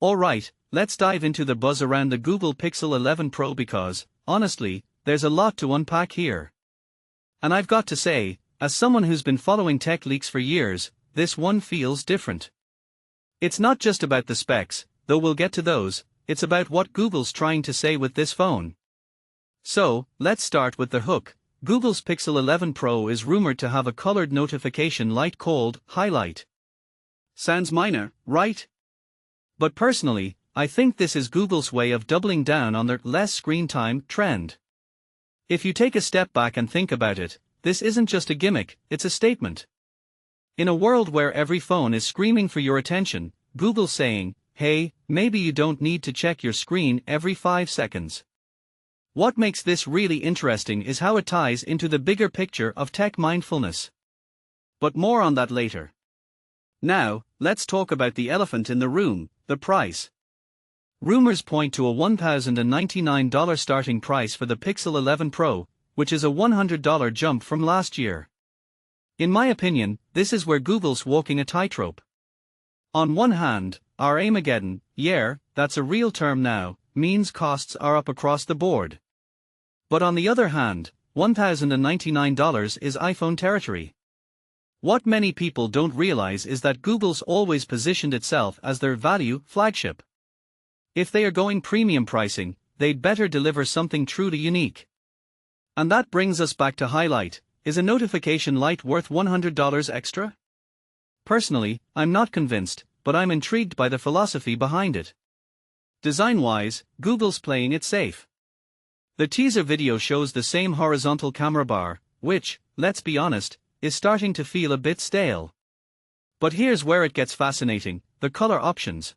Alright, let's dive into the buzz around the Google Pixel 11 Pro because, honestly, there's a lot to unpack here. And I've got to say, as someone who's been following tech leaks for years, this one feels different. It's not just about the specs, though we'll get to those, it's about what Google's trying to say with this phone. So, let's start with the hook. Google's Pixel 11 Pro is rumored to have a colored notification light called HiLight. Sounds minor, right? But personally, I think this is Google's way of doubling down on their less screen time trend. If you take a step back and think about it, this isn't just a gimmick, it's a statement. In a world where every phone is screaming for your attention, Google's saying, hey, maybe you don't need to check your screen every 5 seconds. What makes this really interesting is how it ties into the bigger picture of tech mindfulness. But more on that later. Now, let's talk about the elephant in the room, the price. Rumors point to a $1,099 starting price for the Pixel 11 Pro, which is a $100 jump from last year. In my opinion, this is where Google's walking a tightrope. On one hand, our Armageddon, yeah, that's a real term now, means costs are up across the board. But on the other hand, $1,099 is iPhone territory. What many people don't realize is that Google's always positioned itself as their value flagship. If they are going premium pricing, they'd better deliver something truly unique. And that brings us back to HiLight. Is a notification light worth $100 extra? Personally, I'm not convinced, but I'm intrigued by the philosophy behind it. Design-wise, Google's playing it safe. The teaser video shows the same horizontal camera bar, which, let's be honest, is starting to feel a bit stale. But here's where it gets fascinating, the color options.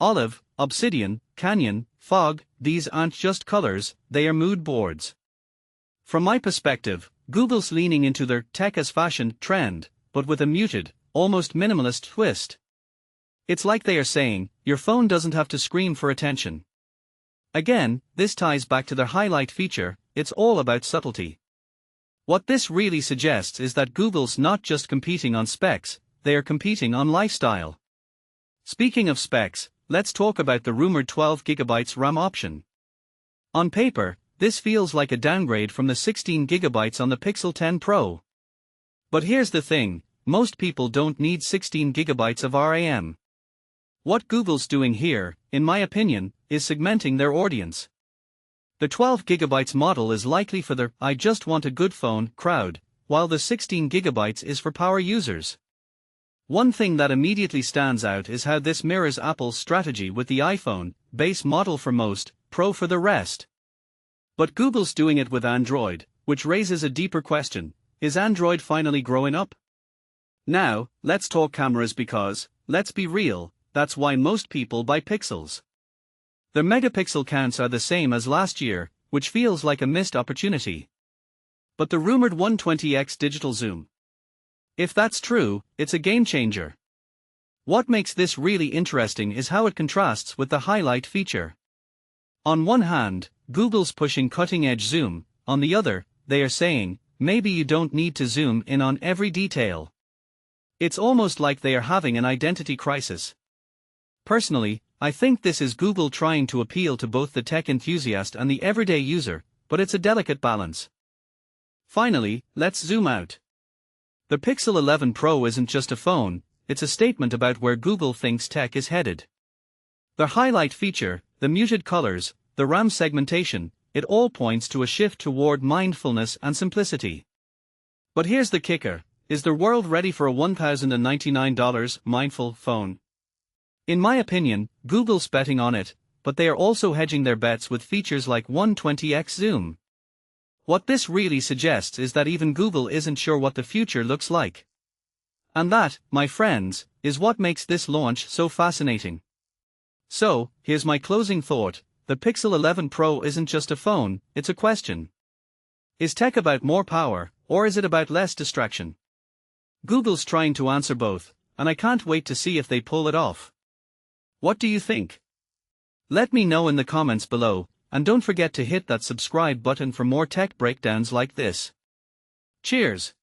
Olive, obsidian, canyon, fog, these aren't just colors, they are mood boards. From my perspective, Google's leaning into their tech as fashion trend, but with a muted, almost minimalist twist. It's like they are saying, your phone doesn't have to scream for attention. Again, this ties back to their HiLight feature, it's all about subtlety. What this really suggests is that Google's not just competing on specs, they are competing on lifestyle. Speaking of specs, let's talk about the rumored 12GB RAM option. On paper, this feels like a downgrade from the 16GB on the Pixel 10 Pro. But here's the thing, most people don't need 16GB of RAM. What Google's doing here, in my opinion, is segmenting their audience. The 12GB model is likely for the I just want a good phone crowd, while the 16GB is for power users. One thing that immediately stands out is how this mirrors Apple's strategy with the iPhone, base model for most, Pro for the rest. But Google's doing it with Android, which raises a deeper question, is Android finally growing up? Now, let's talk cameras because, let's be real, that's why most people buy Pixels. Their megapixel counts are the same as last year, which feels like a missed opportunity. But the rumored 120x digital zoom. If that's true, it's a game changer. What makes this really interesting is how it contrasts with the HiLight feature. On one hand, Google's pushing cutting-edge zoom, on the other, they are saying, maybe you don't need to zoom in on every detail. It's almost like they are having an identity crisis. Personally, I think this is Google trying to appeal to both the tech enthusiast and the everyday user, but it's a delicate balance. Finally, let's zoom out. The Pixel 11 Pro isn't just a phone, it's a statement about where Google thinks tech is headed. The HiLight feature, the muted colors, the RAM segmentation, it all points to a shift toward mindfulness and simplicity. But here's the kicker, is the world ready for a $1,099 mindful phone? In my opinion, Google's betting on it, but they are also hedging their bets with features like 120x zoom. What this really suggests is that even Google isn't sure what the future looks like. And that, my friends, is what makes this launch so fascinating. So, here's my closing thought, the Pixel 11 Pro isn't just a phone, it's a question. Is tech about more power, or is it about less distraction? Google's trying to answer both, and I can't wait to see if they pull it off. What do you think? Let me know in the comments below, and don't forget to hit that subscribe button for more tech breakdowns like this. Cheers!